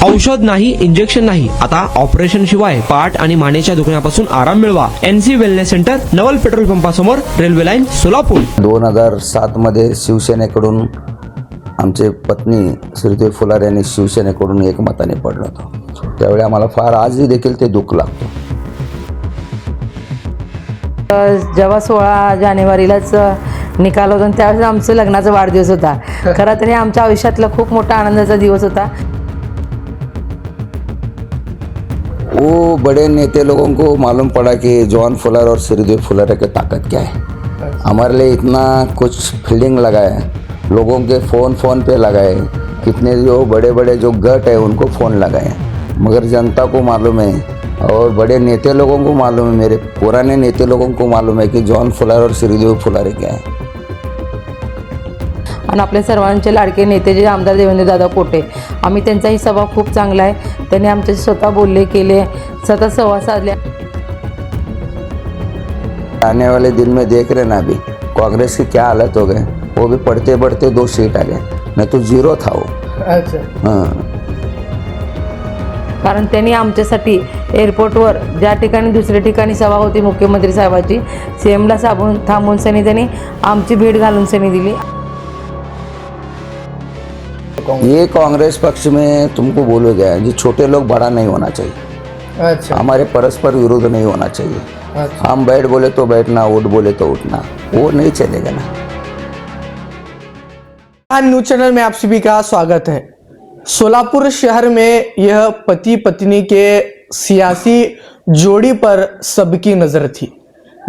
औषध नाही, इंजेक्शन नाही, आता ऑपरेशन शिवाय पाठ आणि मानेच्या दुखण्यापासून आराम मिळवा. NC वेलनेस सेंटर, नवल पेट्रोल पंपासमोर, रेल्वे लाईन, सोलापूर. 2007 मध्ये शिवसेनेकडून आमचे पत्नी श्रीदेवी फुलारे यांनी शिवसेनेकडून एकमताने पडलं होतं. त्यावेळी आम्हाला फार आजही देखील ते दुःख लागतं. जेव्हा 16 जानेवारीलाच निकाल होता त्यावेळेस आमचं लग्नाचा वाढदिवस होता. खरं तर हे आमच्या आयुष्यातला खूप मोठा आनंदाचा दिवस होता. वो बड़े नेते लोगों को मालूम पड़ा कि जॉन फुलारे और श्रीदेवी फुलारे की ताकत क्या है. हमारे लिए इतना कुछ फील्डिंग लगाए, लोगों के फ़ोन पे लगाए, कितने जो बड़े बड़े जो गट है उनको फ़ोन लगाए, मगर जनता को मालूम है और बड़े नेते लोगों को मालूम है, मेरे पुराने नेते लोगों को मालूम है कि जॉन फुलारे और श्रीदेवी फुलारे क्या है. आणि आपल्या सर्वांचे लाडके नेते जे आमदार देवेंद्रदादा कोटे, आम्ही त्यांचाही स्वभाव खूप चांगला आहे. त्यांनी आमच्याशी स्वतः बोलले, केले, स्वतः संवाद साधले. आने वाले दिन में देख रहे ना अभी कांग्रेस की क्या हालत हो गए. वो भी पढ़ते बढ़ते 2 सीट आ गए, नहीं तो 0 था वो. अच्छा. हाँ. कारण त्यांनी आमच्यासाठी एअरपोर्टवर ज्या ठिकाणी दुसऱ्या ठिकाणी सभा होती मुख्यमंत्री साहेबाची, CMला थांबून सनी त्यांनी आमची भेट घालून सनी दिली. ये कांग्रेस पक्ष में तुमको बोलो गया है, जो छोटे लोग बड़ा नहीं होना चाहिए. अच्छा. हमारे परस्पर विरोध नहीं होना चाहिए. अच्छा. हम बैठ बोले तो बैठना, उठ बोले तो उठना, वो नहीं चलेगा ना. न्यूज चैनल में आप सभी का स्वागत है. सोलापुर शहर में यह पति पत्नी के सियासी जोड़ी पर सबकी नजर थी.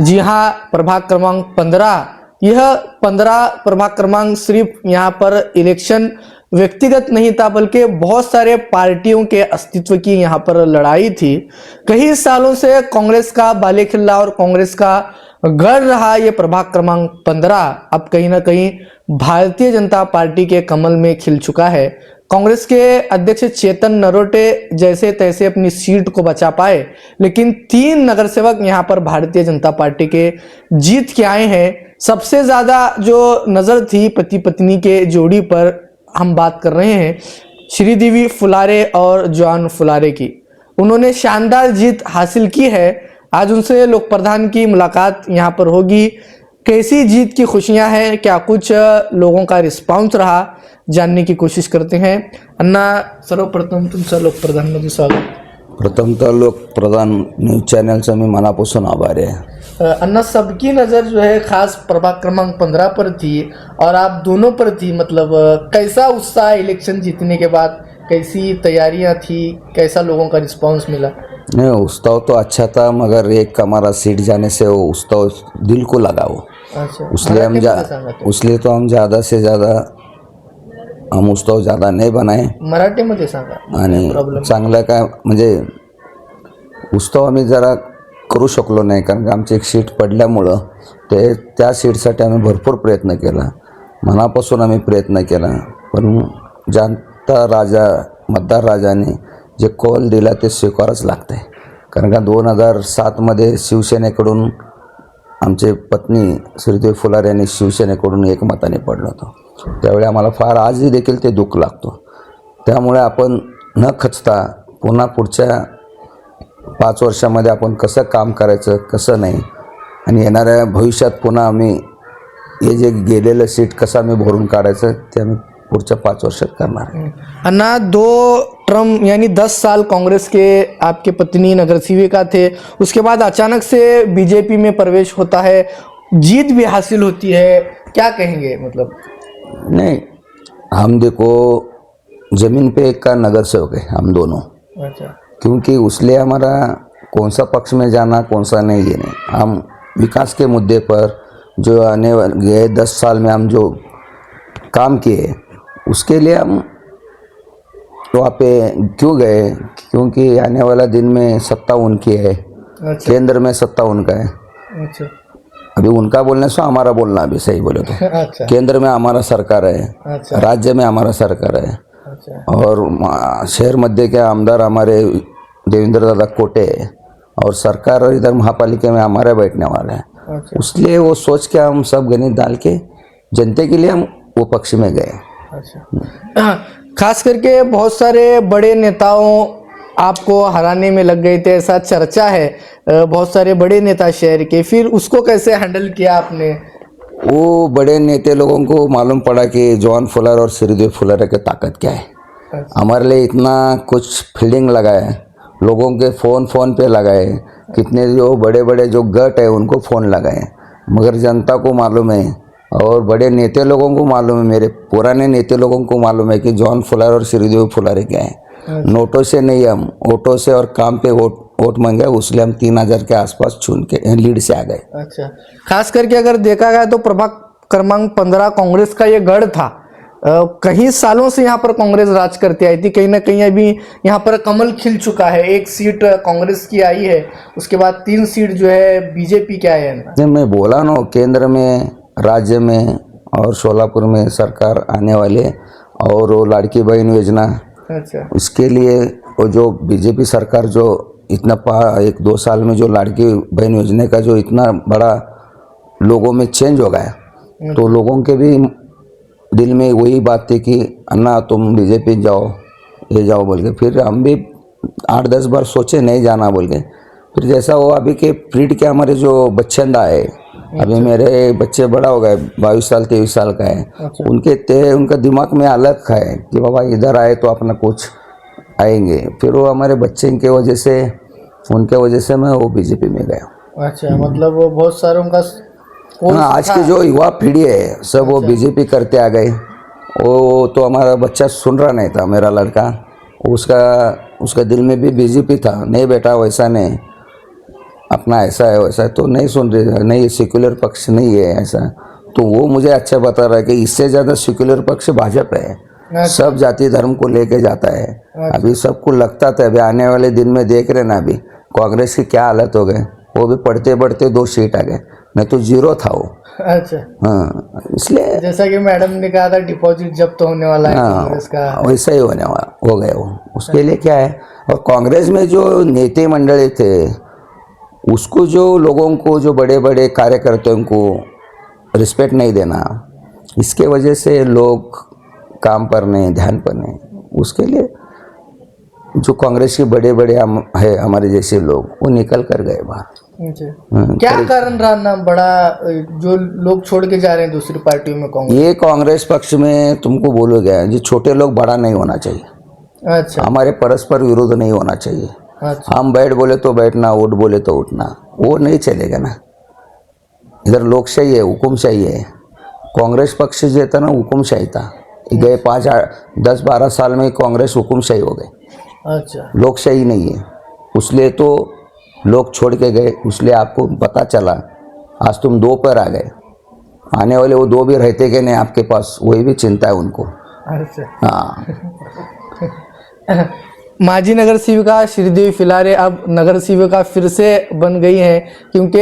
जी हाँ, प्रभाग क्रमांक 15, यह 15 प्रभाग क्रमांक सिर्फ यहाँ पर इलेक्शन व्यक्तिगत नहीं था, बल्कि बहुत सारे पार्टियों के अस्तित्व की यहाँ पर लड़ाई थी. कई सालों से कांग्रेस का बालेकिल्ला और कांग्रेस का गढ़ रहा ये प्रभाग क्रमांक 15 अब कहीं ना कहीं भारतीय जनता पार्टी के कमल में खिल चुका है. कांग्रेस के अध्यक्ष चेतन नरोटे जैसे तैसे अपनी सीट को बचा पाए, लेकिन 3 नगरसेवक यहाँ पर भारतीय जनता पार्टी के जीत के आए हैं. सबसे ज्यादा जो नजर थी पति पत्नी के जोड़ी पर हम बात कर रहे हैं श्रीदेवी फुलारे और जॉन फुलारे की. उन्होंने शानदार जीत हासिल की है. आज उनसे लोक प्रधान की मुलाकात यहाँ पर होगी. कैसी जीत की खुशियां हैं, क्या कुछ लोगों का रिस्पॉन्स रहा, जानने की कोशिश करते हैं. अन्ना, सर्वप्रथम तुमचं लोक प्रधानमध्ये स्वागत. प्रथमतः लोक प्रधान न्यूज चॅनलचा मी मनापासून आभारी आहे. अन्ना, सबकी नज़र जो है खास प्रभाग क्रमांक 15 पर थी और आप दोनों पर थी. मतलब कैसा उत्साह इलेक्शन जीतने के बाद, कैसी तैयारियां थी, कैसा लोगों का रिस्पांस मिला? नहीं, उत्सव तो अच्छा था, मगर एक हमारा सीट जाने से वो उत्सव दिल को लगा. वो अच्छा. उसलिए तो हम ज़्यादा से ज़्यादा हम उत्सव ज़्यादा नाही बनाए. मराठीमध्ये सांगा. आणि चांगलं काय म्हणजे उत्सव आम्ही जरा करू शकलो नाही, कारण की आमची एक सीट पडल्यामुळं त्या सीटसाठी आम्ही भरपूर प्रयत्न केला, मनापासून आम्ही प्रयत्न केला. पण जनता राजा, मतदार राजाने जे कौल दिला ते स्वीकारावंच लागतं आहे. कारण का 2007 मध्ये शिवसेनेकडून आमचे पत्नी श्रीदेवी फुलारे यांनी शिवसेनेकडून एकमताने पडलं होतं. त्यावेळी आम्हाला फार आजही देखील ते दुःख लागतो. त्यामुळे आपण न खचता पुन्हा पुढच्या 5 वर्षामध्ये आपण कसं काम करायचं, कसं नाही, आणि येणाऱ्या भविष्यात पुन्हा आम्ही हे जे गेलेलं सीट कसं आम्ही भरून काढायचं ते आम्ही पुढच्या 5 वर्षात करणार आहे. अन्ना, 2 टर्म यानी 10 साल कांग्रेस के आपके पत्नी नगर सेविका थे, उसके बाद अचानक से बीजेपी में प्रवेश होता है, जीत भी हासिल होती है, क्या कहेंगे? मतलब नहीं, हम देखो ज़मीन पे एक का नगर सेवक है हम दोनों. अच्छा. क्योंकि उसलिए हमारा कौन सा पक्ष में जाना कौन सा नहीं, ये नहीं. हम विकास के मुद्दे पर जो आने वाले 10 साल में हम जो काम किए उसके लिए हम वहाँ पे क्यों गए, क्योंकि आने वाला दिन में सत्ता उनकी है. अच्छा. केंद्र में सत्ता उनका है. अच्छा. अभी उनका बोलने से हमारा बोलना भी सही बोले तो. अच्छा. केंद्र में हमारा सरकार है. अच्छा. राज्य में हमारा सरकार है. अच्छा. और शहर मध्य के आमदार हमारे देवेंद्रदादा कोटे है, और सरकार इधर महापालिका में हमारे बैठने वाला है. अच्छा. उसलिए वो सोच के हम सब गणित डाल के जनता के लिए हम वो पक्ष में गए. अच्छा. खास करके बहुत सारे बड़े नेताओं आपको हराने में लग गए थे, ऐसा चर्चा है। बहुत सारे बड़े नेता शहर के, फिर उसको कैसे हैंडल किया आपने? वो बड़े नेता लोगों को मालूम पड़ा कि जॉन फुलर और श्रीदेव फुलर की ताकत क्या है। हमारे लिए इतना कुछ फील्डिंग लगाए, लोगों के फ़ोन पे लगाए, कितने जो बड़े बड़े जो गट है उनको फ़ोन लगाए, मगर जनता को मालूम है और बड़े नेता लोगों को मालूम है, मेरे पुराने नेता लोगों को मालूम है कि जॉन फुलर और श्रीदेव फुलर क्या है। नोटों से नहीं, हम ऑटो से और काम पे वोट मांगे, उसलिए हम 3000 के आसपास चुन के लीड से आ गए। अच्छा, खास करके अगर देखा गया तो प्रभाग क्रमांक 15 कांग्रेस का ये गढ़ था। कई सालों से यहाँ पर कांग्रेस राज करती आई थी, कहीं ना कहीं अभी यहाँ पर कमल खिल चुका है। 1 सीट कांग्रेस की आई है, उसके बाद 3 सीट जो है बीजेपी के आए हैं। जब मैं बोला ना, केंद्र में, राज्य में और सोलापुर में सरकार आने वाले, और वो लाड़की बहन योजना, अच्छा, उसके लिए वो जो बीजेपी सरकार जो इतना 1-2 साल में जो लाड़की बहन योजना का जो इतना बड़ा लोगों में चेंज हो गया, तो लोगों के भी दिल में वही बात थी कि अन्ना तुम बीजेपी जाओ, ये जाओ बोल के। फिर हम भी 8-10 बार सोचे नहीं जाना बोल के। फिर जैसा वो अभी के प्रीड के हमारे जो बच्चंदा है, अभी मेरे बच्चे बड़ा हो गए, 22 साल 23 साल का है, उनका दिमाग में अलग है कि बाबा इधर आए तो अपना कुछ आएंगे। फिर वो हमारे बच्चे के वजह से, उनके वजह से मैं वो बीजेपी में गया। अच्छा, मतलब वो बहुत सारों का हाँ, आज की जो युवा पीढ़ी है सब वो बीजेपी करते आ गए। वो तो हमारा बच्चा सुन रहा नहीं था, मेरा लड़का, उसका दिल में भी बीजेपी था। नहीं बेटा वैसा नहीं, अपना ऐसा है वैसा है, तो नहीं सुन रहे, नहीं सेक्युलर पक्ष नहीं है ऐसा। तो वो मुझे अच्छा बता रहा है कि इससे ज़्यादा सेक्युलर पक्ष भाजपा है, सब जाति धर्म को लेके जाता है। अभी सबको लगता था, अभी आने वाले दिन में देख रहे ना, अभी कांग्रेस की क्या हालत हो गए। वो भी पढ़ते पढ़ते 2 सीट आ गए, नहीं तो 0 था वो। अच्छा, हाँ, इसलिए जैसा कि मैडम ने कहा था डिपॉजिट जब्त होने वाला है कांग्रेस का, वैसा ही होने वाला हो गए वो। उसके लिए क्या है, और कांग्रेस में जो नेता मंडली थे, उसको जो लोगों को, जो बड़े बड़े कार्यकर्ताओं को रिस्पेक्ट नहीं देना, इसके वजह से लोग काम पर नहीं, ध्यान पर नहीं। उसके लिए जो कांग्रेस के बड़े बड़े है हमारे जैसे लोग, वो निकल कर गए बाहर। क्या कारण रहा ना बड़ा, जो लोग छोड़ के जा रहे हैं दूसरी पार्टियों में कांग्रेस? ये कांग्रेस पक्ष में तुमको बोलो गया, जो छोटे लोग बड़ा नहीं होना चाहिए। अच्छा, हमारे परस्पर विरोध नहीं होना चाहिए। अच्छा, हम बैठ बोले तो बैठना, उठ बोले तो उठना, वो नहीं चलेगा ना। इधर लोकशाही है, हुकुमशाही है। कांग्रेस पक्ष जो था ना, हुकुमशाही था। गए 5-10-12 साल में कांग्रेस हुकुमशाही हो गई, अच्छा, लोकशाही नहीं है। उसलिए तो लोग छोड़ के गए, इसलिए आपको पता चला। आज तुम 2 पर आ गए, आने वाले वो 2 भी रहते कि नहीं आपके पास, वही भी चिंता है उनको। अच्छा। हाँ, माजी नगर सेविका श्रीदेवी फिलारे अब नगर सेविका फिर से बन गई हैं, क्योंकि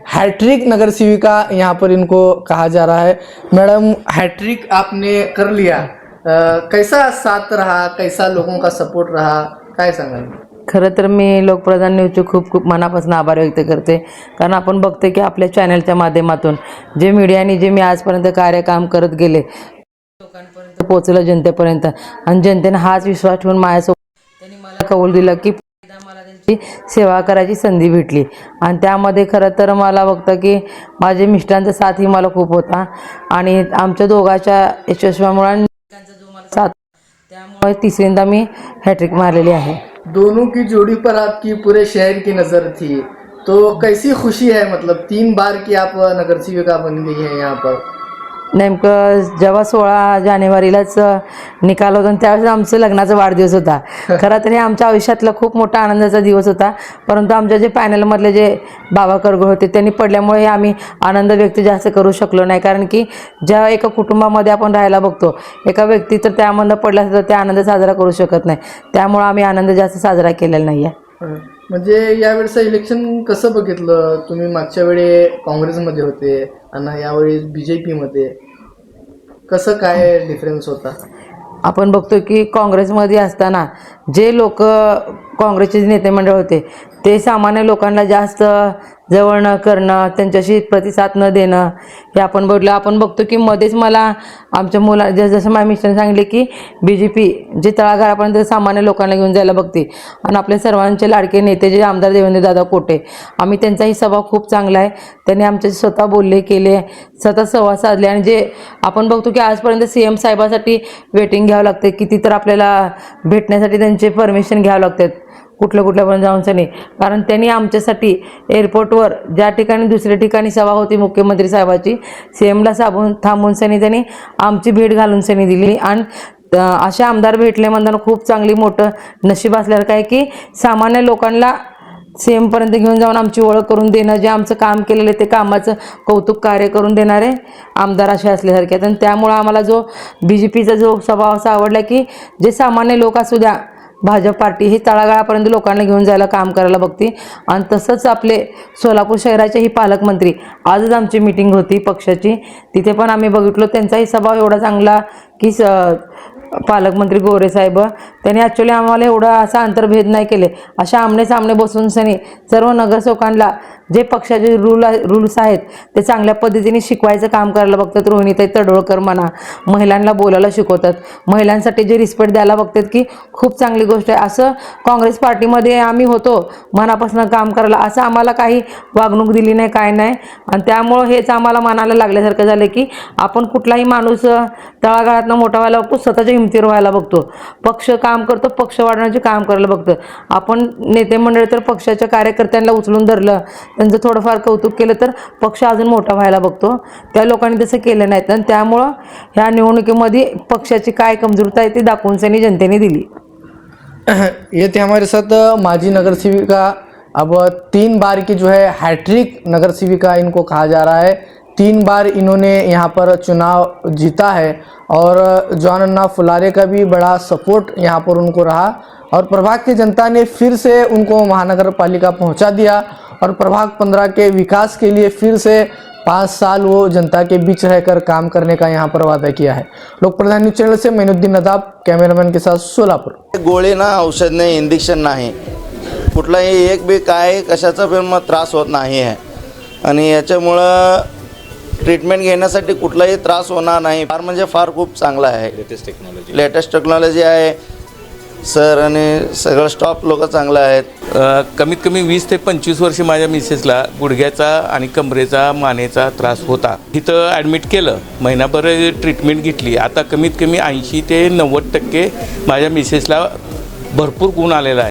हैट्रिक नगर सेविका यहाँ पर इनको कहा जा रहा है। मैडम, हैट्रिक आपने कर लिया, कैसा साथ रहा, कैसा लोगों का सपोर्ट रहा, काय सांगाल? खरं तर मी लोकप्रधान न्यूजचे खूप खूप मनापासून आभार व्यक्त करते, कारण आपण बघते की आपल्या चॅनलच्या माध्यमातून जे मीडियाने जे मी आजपर्यंत काम करत गेले लोकांपर्यंत पोहोचलं, जनतेपर्यंत, आणि जनतेने हाच विश्वास ठेवून माझ्यासोबत त्यांनी मला कौल दिलं की मला त्यांची सेवा करायची संधी भेटली. आणि त्यामध्ये खरं तर मला बघतं की माझे मिस्टरांचा साथही मला खूप होता, आणि आमच्या दोघांच्या यशस्वीमुळे जो मला साथ, त्यामुळे तिसरींदा मी हॅट्रिक मारलेली आहे. दोनों की जोड़ी पर आपकी पूरे शहर की नज़र थी, तो कैसी खुशी है, मतलब 3 बार की आप नगर सेविका बन गई है यहाँ पर? नेमकं जेव्हा 16 जानेवारीलाच निकाल होता, त्यावेळेस आमचं लग्नाचा वाढदिवस होता. खरं तर हे आमच्या आयुष्यातला खूप मोठा आनंदाचा दिवस होता, परंतु आमच्या जे पॅनलमधले जे बाबा करगुळ होते त्यांनी पडल्यामुळे आम्ही आनंद व्यक्त जास्त करू शकलो नाही. कारण की ज्या एका कुटुंबामध्ये आपण राहायला बघतो, एका व्यक्ती तर त्यामध्ये पडला तर ते आनंद साजरा करू शकत नाही, त्यामुळे आम्ही आनंद जास्त साजरा केलेला नाही आहे. म्हणजे यावेळेचं इलेक्शन कसं बघितलं तुम्ही? मागच्या वेळी काँग्रेसमध्ये होते आणि यावेळी बीजेपीमध्ये, कसं काय डिफरन्स होता? आपण बघतो की काँग्रेसमध्ये असताना जे लोक काँग्रेसचे जे नेते मंडळ होते ते सामान्य लोकांना जास्त जवळ न करणं, त्यांच्याशी प्रतिसाद न देणं हे आपण बघितलं. आपण बघतो की मध्येच मला आमच्या जसं माझ्या मिस्टरांनी सांगितले की BJP जे तळागाळापर्यंत सामान्य लोकांना घेऊन जायला बघते आणि आपल्या सर्वांचे लाडके नेते जे आमदार देवेंद्रदादा कोटे, आम्ही त्यांचाही स्वभाव खूप चांगला आहे. त्यांनी आमच्याशी स्वतः बोलले केले, सतत संवाद साधले आणि जे आपण बघतो की आजपर्यंत CM साहेबासाठी वेटिंग घ्यावं लागते, किती तर आपल्याला भेटण्यासाठी त्यांचे परमिशन घ्यावं लागतात कुठल्यापर्यंत जाऊन सनी, कारण त्यांनी आमच्यासाठी एअरपोर्टवर ज्या ठिकाणी दुसऱ्या ठिकाणी सभा होती मुख्यमंत्री साहेबाची, CMला थांबून सनी त्यांनी आमची भेट घालून सनी दिली. आणि अशा आमदार भेटले म्हणताना खूप चांगली मोठं नशीब असल्यासारखं आहे की सामान्य लोकांना CMपर्यंत घेऊन जाऊन आमची ओळख करून देणं, जे आमचं काम केलेलं ते कामाचं कौतुक कार्य करून देणारे आमदार असे असल्यासारखे आहेत. आणि त्यामुळं आम्हाला जो BJPचा जो स्वभाव असा आवडला की जे सामान्य लोक असू द्या, भाजप पार्टी ही तळागाळापर्यंत लोकांना घेऊन जायला काम करायला बघते. आणि तसंच आपले सोलापूर शहराचेही पालकमंत्री, आजच आमची मीटिंग होती पक्षाची, तिथे पण आम्ही बघितलो त्यांचाही स्वभाव एवढा चांगला की पालकमंत्री गोरे साहेब त्यांनी ॲक्च्युली आम्हाला एवढा असा अंतर्भेद नाही केले, अशा आमने सामने बसून सनी सर्व नगरसेवकांना जे पक्षाचे रूल्स आहेत ते चांगल्या पद्धतीने शिकवायचं काम करायला बघतात. रोहिणीताई तडवळकर म्हणा, महिलांना बोलायला शिकवतात, महिलांसाठी जे रिस्पेक्ट द्यायला बघतात की खूप चांगली गोष्ट आहे. असं काँग्रेस पार्टीमध्ये आम्ही होतो मनापासून काम करायला, असं आम्हाला काही वागणूक दिली नाही, काय नाही. आणि त्यामुळं हेच आम्हाला मनाला लागल्यासारखं झालं की आपण कुठलाही माणूस तळागाळातनं मोठा व्हायला बघतो, स्वतःच्या हिमतीवर व्हायला बघतो, पक्ष काम करतो, पक्ष वाढवण्याचे काम करायला बघतो. आपण नेते मंडळ तर पक्षाच्या कार्यकर्त्यांना उचलून धरलं, त्यांचं थोडंफार कौतुक केलं तर पक्ष अजून मोठा व्हायला बघतो. त्या लोकांनी तसं केलं नाही. आणि त्यामुळं ह्या निवडणुकीमध्ये पक्षाची काय कमजोरता आहे ती दाखवून सनी जनतेने दिली. ये थे हमारे साथ माजी नगर सेविका, अब 3 बार की जो है हैट्रिक नगर सेविका इनको कहा जा रहा है. 3 बार इन्होंने यहाँ पर चुनाव जीता है और जॉन अन्ना फुलारे का भी बड़ा सपोर्ट यहाँ पर उनको रहा और प्रभाग की जनता ने फिर से उनको महानगर पालिका पहुँचा दिया और प्रभाग 15 के विकास के लिए फिर से 5 साल वो जनता के बीच रहकर काम करने का यहाँ पर वादा किया है. लोक प्रधान न्यूज चॅनल से मैनुद्दीन नदाब, कॅमेरामॅन के साथ सोलापूर. गोळी ना, औषध नाही, इंजेक्शन नाही, कुठलाही एक बी काय कशाचा पण मग त्रास होत नाही आहे. आणि याच्यामुळं ट्रीटमेंट घेण्यासाठी कुठलाही त्रास होणार नाही. फार म्हणजे फार खूप चांगला आहे. लेटेस्ट टेक्नॉलॉजी आहे सर, आणि सगळं स्टॉप लोक चांगलं आहेत. कमीत कमी 20 ते 25 वर्ष माझ्या मिसेसला गुडघ्याचा आणि कमरेचा मानेचा त्रास होता. तिथं ॲडमिट केलं, महिनाभर ट्रीटमेंट घेतली. आता कमीत कमी 80 ते 90% माझ्या मिसेसला भरपूर गुण आलेला आहे.